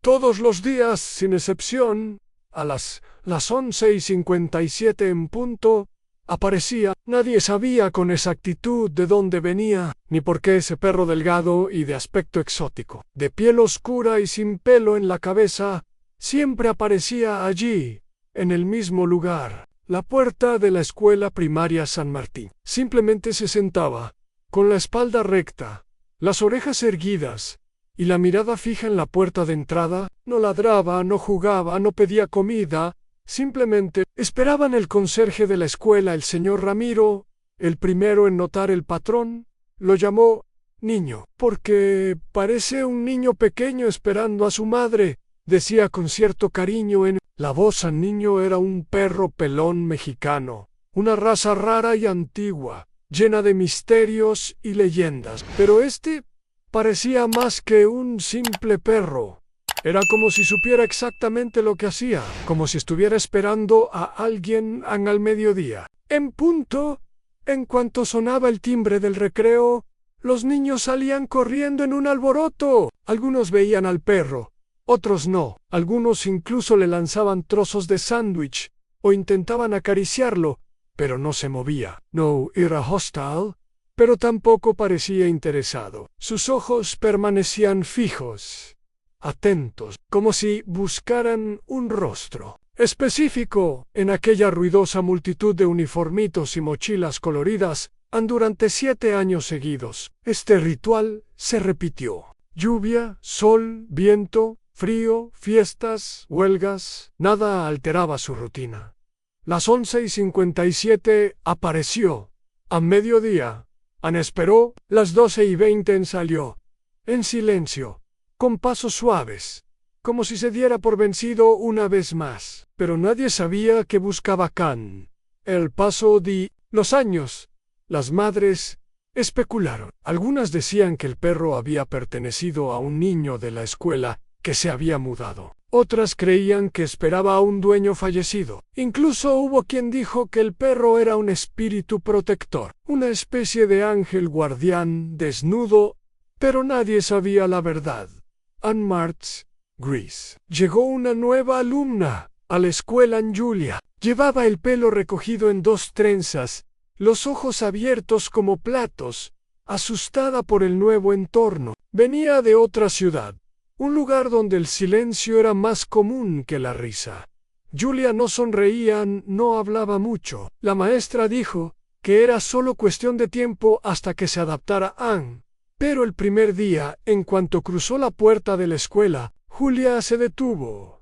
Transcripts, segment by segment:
Todos los días, sin excepción, a las 11:57 en punto, aparecía. Nadie sabía con exactitud de dónde venía, ni por qué ese perro delgado y de aspecto exótico, de piel oscura y sin pelo en la cabeza, siempre aparecía allí, en el mismo lugar, la puerta de la escuela primaria San Martín. Simplemente se sentaba, con la espalda recta, las orejas erguidas, y la mirada fija en la puerta de entrada. No ladraba, no jugaba, no pedía comida, simplemente esperaban el conserje de la escuela, el señor Ramiro, el primero en notar el patrón. Lo llamó niño, porque parece un niño pequeño esperando a su madre, decía con cierto cariño en la voz. Al niño era un perro pelón mexicano, una raza rara y antigua, llena de misterios y leyendas, pero parecía más que un simple perro. Era como si supiera exactamente lo que hacía, como si estuviera esperando a alguien al mediodía. En punto, en cuanto sonaba el timbre del recreo, los niños salían corriendo en un alboroto. Algunos veían al perro, otros no. Algunos incluso le lanzaban trozos de sándwich o intentaban acariciarlo, pero no se movía. No era hostil, pero tampoco parecía interesado. Sus ojos permanecían fijos, atentos, como si buscaran un rostro específico en aquella ruidosa multitud de uniformitos y mochilas coloridas. Durante 7 años seguidos, este ritual se repitió. Lluvia, sol, viento, frío, fiestas, huelgas, nada alteraba su rutina. Las 11:57 apareció. A mediodía, Ann esperó. Las 12:20 salió, en silencio, con pasos suaves, como si se diera por vencido una vez más. Pero nadie sabía qué buscaba Can. El paso de los años, las madres especularon. Algunas decían que el perro había pertenecido a un niño de la escuela que se había mudado. Otras creían que esperaba a un dueño fallecido. Incluso hubo quien dijo que el perro era un espíritu protector, una especie de ángel guardián desnudo, pero nadie sabía la verdad. En marzo, Gris. Llegó una nueva alumna a la escuela en Julia. Llevaba el pelo recogido en 2 trenzas, los ojos abiertos como platos, asustada por el nuevo entorno. Venía de otra ciudad, un lugar donde el silencio era más común que la risa. Julia no sonreía, no hablaba mucho. La maestra dijo que era solo cuestión de tiempo hasta que se adaptara Ann. Pero el primer día, en cuanto cruzó la puerta de la escuela, Julia se detuvo.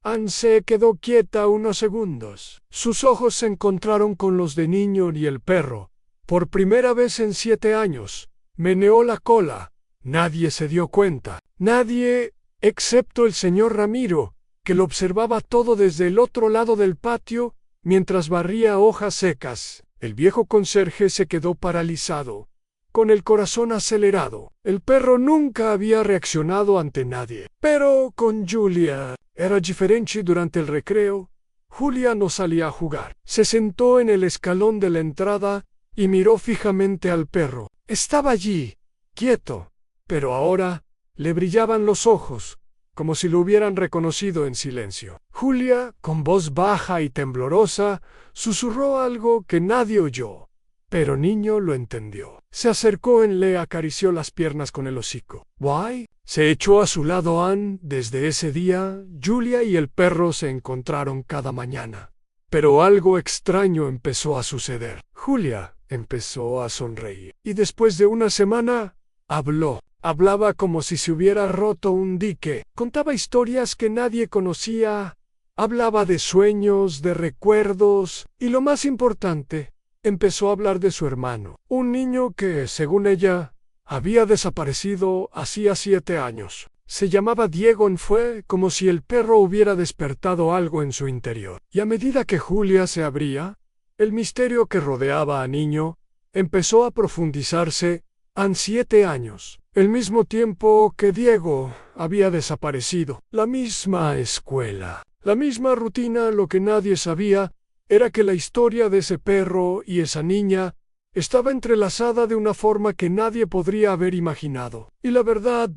Ann se quedó quieta unos segundos. Sus ojos se encontraron con los de niño y el perro. Por primera vez en 7 años, meneó la cola. Nadie se dio cuenta. Nadie, excepto el señor Ramiro, que lo observaba todo desde el otro lado del patio, mientras barría hojas secas. El viejo conserje se quedó paralizado, con el corazón acelerado. El perro nunca había reaccionado ante nadie. Pero con Julia era diferente. Durante el recreo, Julia no salía a jugar. Se sentó en el escalón de la entrada y miró fijamente al perro. Estaba allí, quieto, pero ahora le brillaban los ojos, como si lo hubieran reconocido en silencio. Julia, con voz baja y temblorosa, susurró algo que nadie oyó, pero niño lo entendió. Se acercó, le acarició las piernas con el hocico. «¿Why?» Se echó a su lado Ann. Desde ese día, Julia y el perro se encontraron cada mañana. Pero algo extraño empezó a suceder. Julia empezó a sonreír. Y después de una semana, habló. Hablaba como si se hubiera roto un dique. Contaba historias que nadie conocía. Hablaba de sueños, de recuerdos, y lo más importante, empezó a hablar de su hermano. Un niño que, según ella, había desaparecido hacía 7 años. Se llamaba Diego. Fue como si el perro hubiera despertado algo en su interior. Y a medida que Julia se abría, el misterio que rodeaba a niño empezó a profundizarse. En 7 años, el mismo tiempo que Diego había desaparecido, la misma escuela, la misma rutina. Lo que nadie sabía era que la historia de ese perro y esa niña estaba entrelazada de una forma que nadie podría haber imaginado. Y la verdad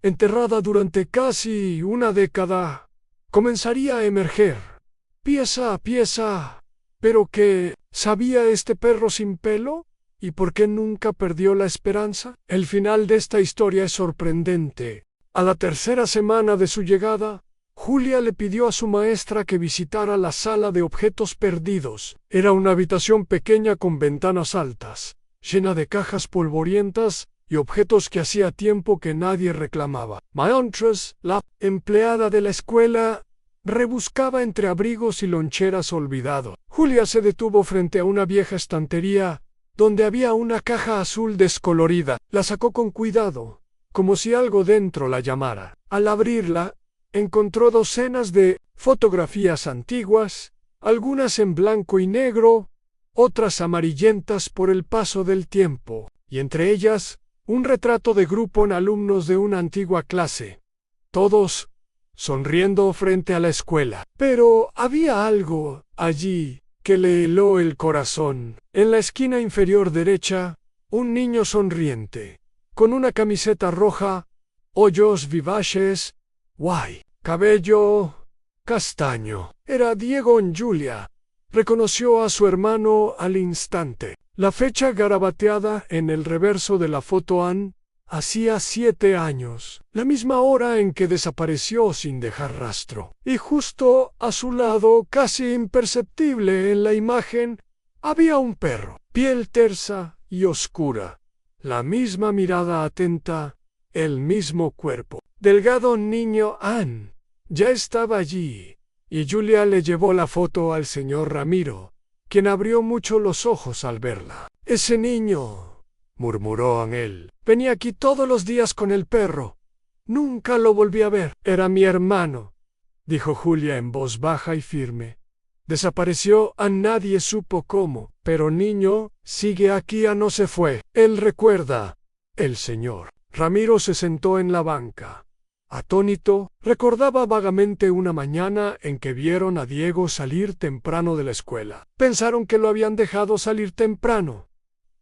enterrada durante casi una década, comenzaría a emerger, pieza a pieza. ¿Pero qué sabía este perro sin pelo? ¿Y por qué nunca perdió la esperanza? El final de esta historia es sorprendente. A la tercera semana de su llegada, Julia le pidió a su maestra que visitara la sala de objetos perdidos. Era una habitación pequeña con ventanas altas, llena de cajas polvorientas y objetos que hacía tiempo que nadie reclamaba. Mientras, la empleada de la escuela rebuscaba entre abrigos y loncheras olvidados. Julia se detuvo frente a una vieja estantería donde había una caja azul descolorida. La sacó con cuidado, como si algo dentro la llamara. Al abrirla, encontró docenas de fotografías antiguas, algunas en blanco y negro, otras amarillentas por el paso del tiempo, y entre ellas, un retrato de grupo en alumnos de una antigua clase. Todos sonriendo frente a la escuela. Pero había algo allí que le heló el corazón. En la esquina inferior derecha, un niño sonriente, con una camiseta roja, ojos vivaces, cabello castaño. Era Diego en Julia. Reconoció a su hermano al instante. La fecha garabateada en el reverso de la foto hacía 7 años, la misma hora en que desapareció sin dejar rastro. Y justo a su lado, casi imperceptible en la imagen, había un perro, piel tersa y oscura, la misma mirada atenta, el mismo cuerpo. Delgado niño Ann ya estaba allí, y Julia le llevó la foto al señor Ramiro, quien abrió mucho los ojos al verla. «Ese niño», murmuró Ángel, «venía aquí todos los días con el perro. Nunca lo volví a ver». «Era mi hermano», dijo Julia en voz baja y firme. «Desapareció, a nadie supo cómo, pero niño sigue aquí, no se fue. Él recuerda». El señor Ramiro se sentó en la banca. Atónito, recordaba vagamente una mañana en que vieron a Diego salir temprano de la escuela. Pensaron que lo habían dejado salir temprano,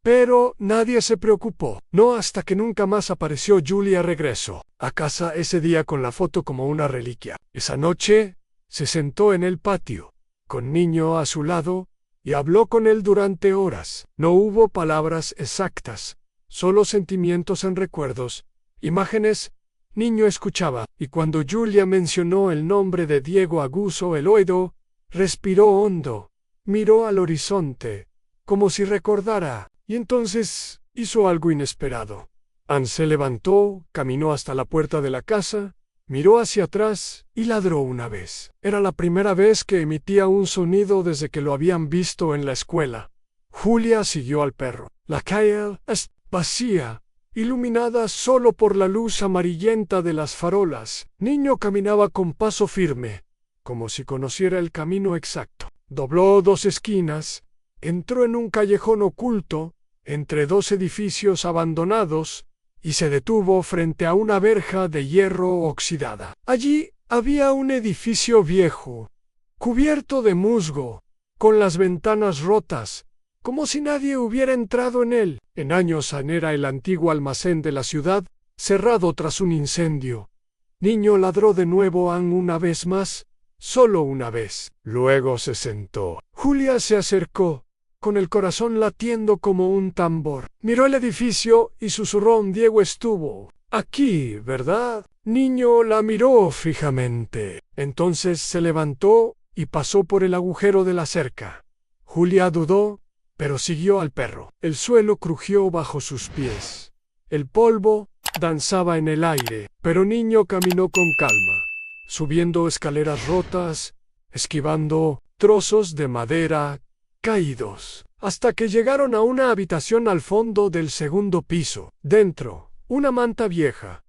pero nadie se preocupó. No hasta que nunca más apareció Julia regresó a casa ese día con la foto como una reliquia. Esa noche se sentó en el patio, con niño a su lado, y habló con él durante horas. No hubo palabras exactas, solo sentimientos en recuerdos, imágenes. Niño escuchaba, y cuando Julia mencionó el nombre de Diego Aguso Eloido, respiró hondo, miró al horizonte, como si recordara, y entonces hizo algo inesperado. Ann se levantó, caminó hasta la puerta de la casa, miró hacia atrás y ladró una vez. Era la primera vez que emitía un sonido desde que lo habían visto en la escuela. Julia siguió al perro. La calle es vacía, iluminada solo por la luz amarillenta de las farolas. Niño caminaba con paso firme, como si conociera el camino exacto. Dobló 2 esquinas, entró en un callejón oculto, entre 2 edificios abandonados, y se detuvo frente a una verja de hierro oxidada. Allí había un edificio viejo, cubierto de musgo, con las ventanas rotas, como si nadie hubiera entrado en él. En años era el antiguo almacén de la ciudad, cerrado tras un incendio. Niño ladró de nuevo una vez más, solo una vez. Luego se sentó. Julia se acercó, con el corazón latiendo como un tambor. Miró el edificio y susurró: «Diego estuvo aquí, ¿verdad?» Niño la miró fijamente. Entonces se levantó y pasó por el agujero de la cerca. Julia dudó, pero siguió al perro. El suelo crujió bajo sus pies. El polvo danzaba en el aire, pero Niño caminó con calma, subiendo escaleras rotas, esquivando trozos de madera caídos, hasta que llegaron a una habitación al fondo del 2º piso. Dentro, una manta vieja,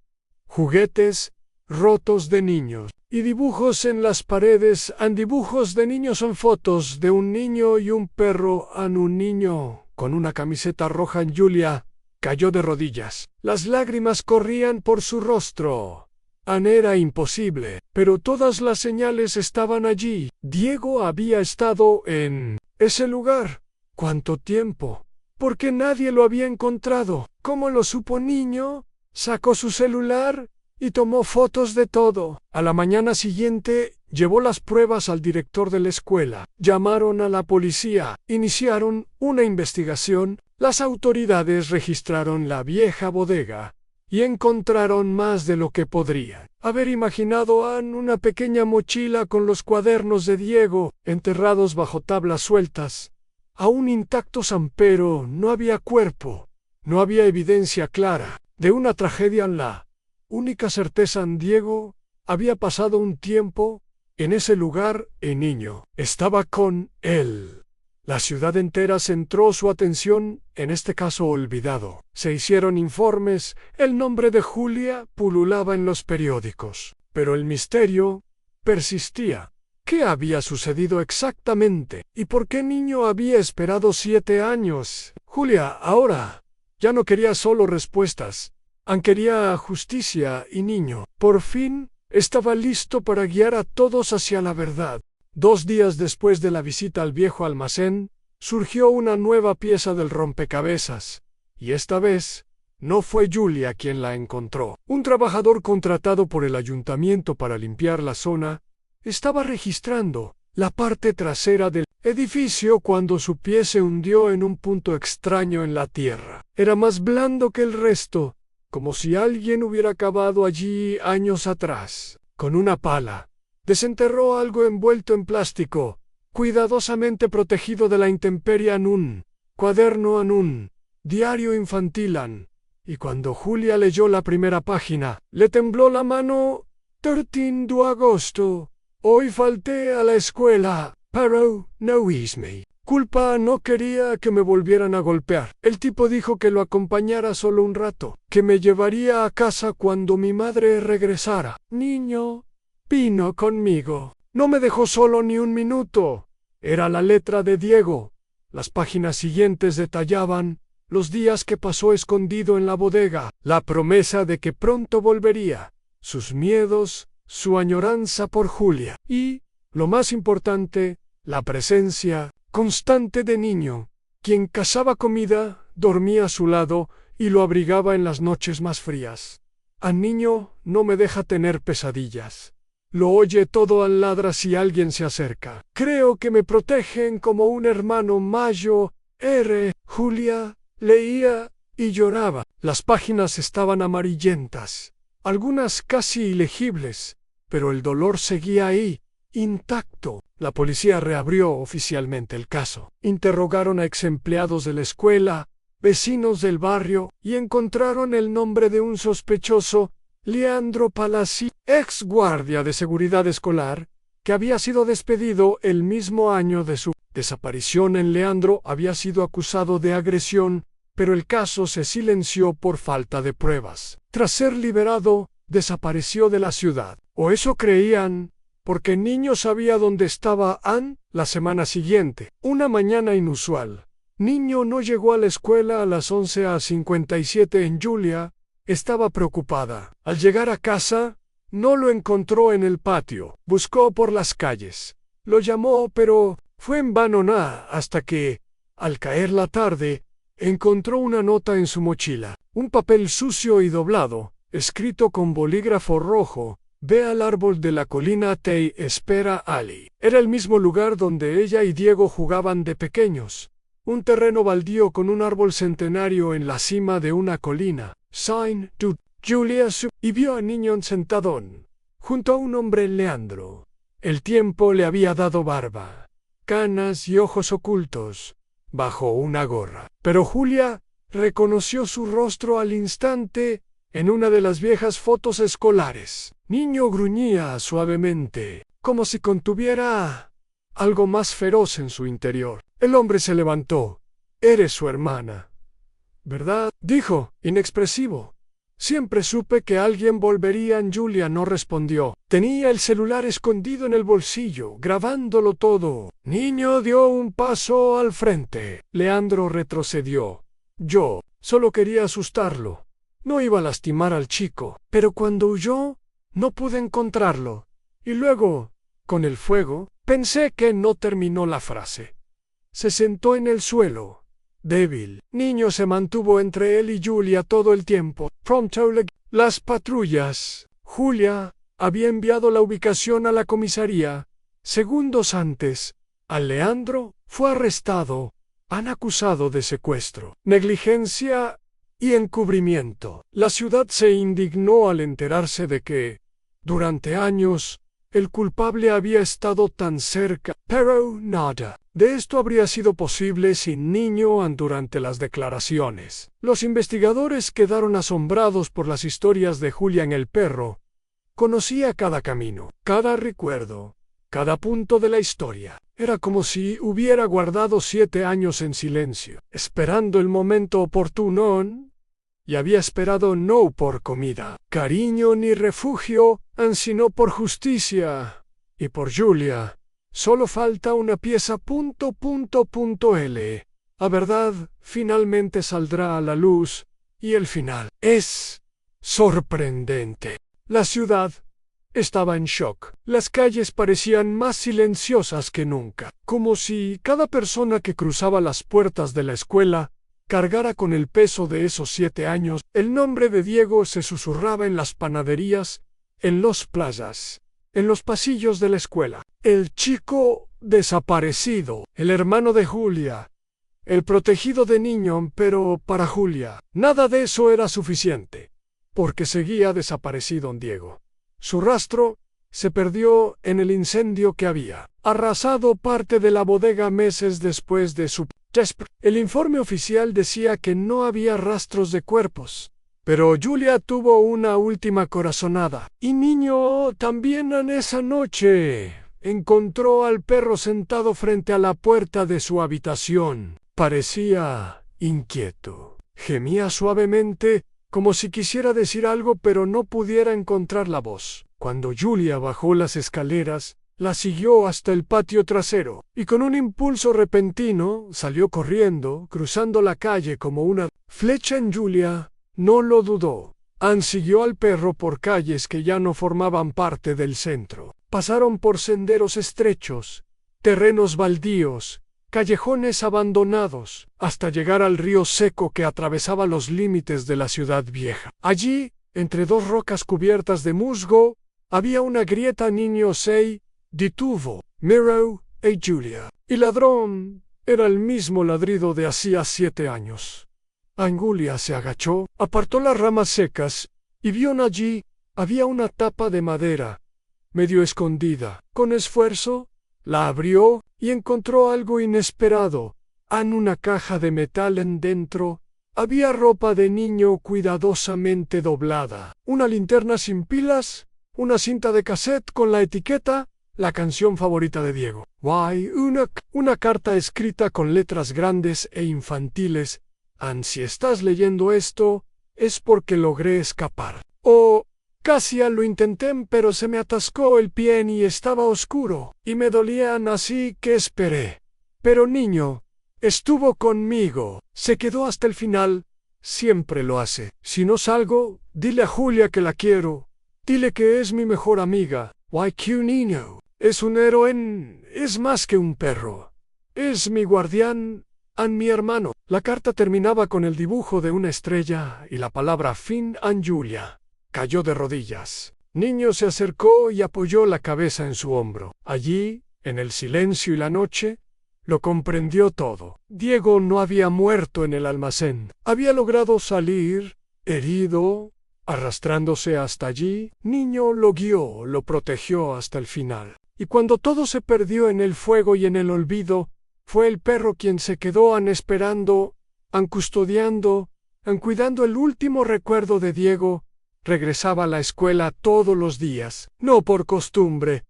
juguetes rotos de niños y dibujos en las paredes. Dibujos de niños son fotos de un niño y un perro. Un niño con una camiseta roja. Julia cayó de rodillas. Las lágrimas corrían por su rostro. Era imposible, pero todas las señales estaban allí. Diego había estado en ese lugar. ¿Cuánto tiempo? ¿Por qué nadie lo había encontrado? ¿Cómo lo supo Niño? Sacó su celular y tomó fotos de todo. A la mañana siguiente, llevó las pruebas al director de la escuela. Llamaron a la policía, iniciaron una investigación. Las autoridades registraron la vieja bodega y encontraron más de lo que podrían haber imaginado. En una pequeña mochila con los cuadernos de Diego, enterrados bajo tablas sueltas, aún intactos, pero no había cuerpo, no había evidencia clara de una tragedia. La única certeza en Diego había pasado un tiempo en ese lugar. El niño estaba con él. La ciudad entera centró su atención en este caso olvidado. Se hicieron informes, el nombre de Julia pululaba en los periódicos, pero el misterio persistía. ¿Qué había sucedido exactamente? ¿Y por qué niño había esperado 7 años? Julia ahora ya no quería solo respuestas, quería justicia, y niño, por fin, estaba listo para guiar a todos hacia la verdad. 2 días después de la visita al viejo almacén, surgió una nueva pieza del rompecabezas, y esta vez no fue Julia quien la encontró. Un trabajador contratado por el ayuntamiento para limpiar la zona estaba registrando la parte trasera del edificio cuando su pie se hundió en un punto extraño en la tierra. Era más blando que el resto, como si alguien hubiera cavado allí años atrás. Con una pala desenterró algo envuelto en plástico, cuidadosamente protegido de la intemperie, en un cuaderno, en un diario infantil. Y cuando Julia leyó la primera página, le tembló la mano. 13 de agosto. Hoy falté a la escuela, pero no hice culpa, no quería que me volvieran a golpear. El tipo dijo que lo acompañara solo un rato, que me llevaría a casa cuando mi madre regresara. Niño vino conmigo. No me dejó solo ni un minuto. Era la letra de Diego. Las páginas siguientes detallaban los días que pasó escondido en la bodega, la promesa de que pronto volvería, sus miedos, su añoranza por Julia y, lo más importante, la presencia constante de niño, quien cazaba comida, dormía a su lado y lo abrigaba en las noches más frías. Al niño no me deja tener pesadillas. Lo oye todo, al ladra si alguien se acerca. Creo que me protegen como un hermano mayo. Julia leía y lloraba. Las páginas estaban amarillentas, algunas casi ilegibles, pero el dolor seguía ahí, intacto. La policía reabrió oficialmente el caso. Interrogaron a exempleados de la escuela, vecinos del barrio, y encontraron el nombre de un sospechoso, Leandro Palazzi, ex guardia de seguridad escolar, que había sido despedido el mismo año de su desaparición. Leandro había sido acusado de agresión, pero el caso se silenció por falta de pruebas. Tras ser liberado, desapareció de la ciudad. O eso creían, porque el niño sabía dónde estaba Ann. La semana siguiente, una mañana inusual. Niño no llegó a la escuela a las 11:57 en Julia. Estaba preocupada. Al llegar a casa, no lo encontró en el patio. Buscó por las calles. Lo llamó, pero fue en vano, hasta que, al caer la tarde, encontró una nota en su mochila. Un papel sucio y doblado, escrito con bolígrafo rojo. Ve al árbol de la colina, te espera Ali. Era el mismo lugar donde ella y Diego jugaban de pequeños. Un terreno baldío con un árbol centenario en la cima de una colina. Sign to Julia y vio a niño sentado junto a un hombre, Leandro. El tiempo le había dado barba, canas y ojos ocultos bajo una gorra. Pero Julia reconoció su rostro al instante en una de las viejas fotos escolares. Niño gruñía suavemente, como si contuviera algo más feroz en su interior. El hombre se levantó. «Eres su hermana, ¿verdad?», dijo, inexpresivo. «Siempre supe que alguien volvería». Julia no respondió. Tenía el celular escondido en el bolsillo, grabándolo todo. Niño dio un paso al frente. Leandro retrocedió. «Yo solo quería asustarlo. No iba a lastimar al chico. Pero cuando huyó, no pude encontrarlo. Y luego, con el fuego». Pensé que no terminó la frase. Se sentó en el suelo, débil. Niño se mantuvo entre él y Julia todo el tiempo. Pronto Las patrullas. Julia había enviado la ubicación a la comisaría. Segundos antes, Alejandro fue arrestado. Han acusado de secuestro, negligencia y encubrimiento. La ciudad se indignó al enterarse de que, durante años, el culpable había estado tan cerca, pero nada de esto habría sido posible sin Niño durante las declaraciones. Los investigadores quedaron asombrados por las historias de Julián el perro. Conocía cada camino, cada recuerdo, cada punto de la historia. Era como si hubiera guardado 7 años en silencio, esperando el momento oportuno, y había esperado no por comida, cariño ni refugio, sino por justicia. Y por Julia. Solo falta una pieza ... La verdad finalmente saldrá a la luz, y el final es sorprendente. La ciudad estaba en shock. Las calles parecían más silenciosas que nunca, como si cada persona que cruzaba las puertas de la escuela cargara con el peso de esos 7 años. El nombre de Diego se susurraba en las panaderías, en los plazas, en los pasillos de la escuela. El chico desaparecido, el hermano de Julia, el protegido de Niño, pero para Julia nada de eso era suficiente, porque seguía desaparecido Diego. Su rastro se perdió en el incendio que había arrasado parte de la bodega meses después de su despertar. El informe oficial decía que no había rastros de cuerpos, pero Julia tuvo una última corazonada. Y Niño también en esa noche encontró al perro sentado frente a la puerta de su habitación. Parecía inquieto. Gemía suavemente, como si quisiera decir algo pero no pudiera encontrar la voz. Cuando Julia bajó las escaleras, la siguió hasta el patio trasero, y con un impulso repentino salió corriendo, cruzando la calle como una flecha. En Julia no lo dudó. Siguió al perro por calles que ya no formaban parte del centro. Pasaron por senderos estrechos, terrenos baldíos, callejones abandonados, hasta llegar al río seco que atravesaba los límites de la ciudad vieja. Allí, entre 2 rocas cubiertas de musgo, había una grieta. Niño se detuvo, miró a Julia. Y ladrón era el mismo ladrido de hacía 7 años. Julia se agachó, apartó las ramas secas, y vio allí, había una tapa de madera, medio escondida. Con esfuerzo, la abrió y encontró algo inesperado. En una caja de metal dentro había ropa de Niño cuidadosamente doblada, una linterna sin pilas, una cinta de cassette con la etiqueta, la canción favorita de Diego. Una carta escrita con letras grandes e infantiles. Si estás leyendo esto, es porque logré escapar. Casi lo intenté, pero se me atascó el pie y estaba oscuro, y me dolían, así que esperé. Pero Niño estuvo conmigo, se quedó hasta el final, siempre lo hace. Si no salgo, dile a Julia que la quiero, dile que es mi mejor amiga. Niño es un héroe, es más que un perro. Es mi guardián, mi hermano. La carta terminaba con el dibujo de una estrella y la palabra fin. Julia cayó de rodillas. Niño se acercó y apoyó la cabeza en su hombro. Allí, en el silencio y la noche, lo comprendió todo. Diego no había muerto en el almacén. Había logrado salir, herido, arrastrándose hasta allí. Niño lo guió, lo protegió hasta el final. Y cuando todo se perdió en el fuego y en el olvido, fue el perro quien se quedó esperando, custodiando, cuidando el último recuerdo de Diego. Regresaba a la escuela todos los días, no por costumbre,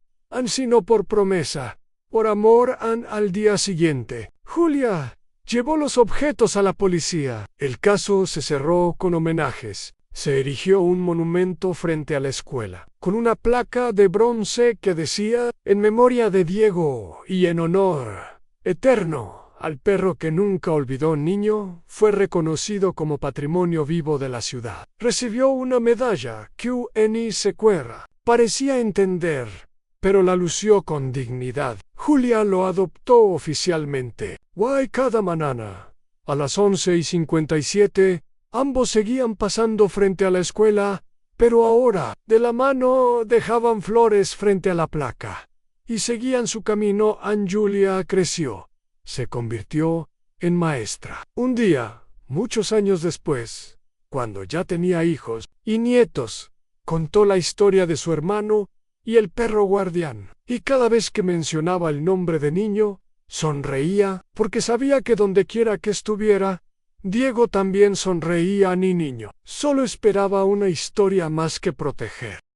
sino por promesa, por amor. Al día siguiente, Julia llevó los objetos a la policía. El caso se cerró con homenajes. Se erigió un monumento frente a la escuela, con una placa de bronce que decía, en memoria de Diego y en honor eterno al perro que nunca olvidó. Niño fue reconocido como patrimonio vivo de la ciudad. Recibió una medalla QN secuera. Parecía entender, pero la lució con dignidad. Julia lo adoptó oficialmente. Cada mañana, a las 11:57, ambos seguían pasando frente a la escuela, Pero ahora, de la mano, dejaban flores frente a la placa. Y seguían su camino. Julia creció. Se convirtió en maestra. Un día, muchos años después, cuando ya tenía hijos y nietos, contó la historia de su hermano y el perro guardián. Y cada vez que mencionaba el nombre de niño, sonreía, porque sabía que dondequiera que estuviera, Diego también sonreía. Ni niño. Solo esperaba una historia más que proteger.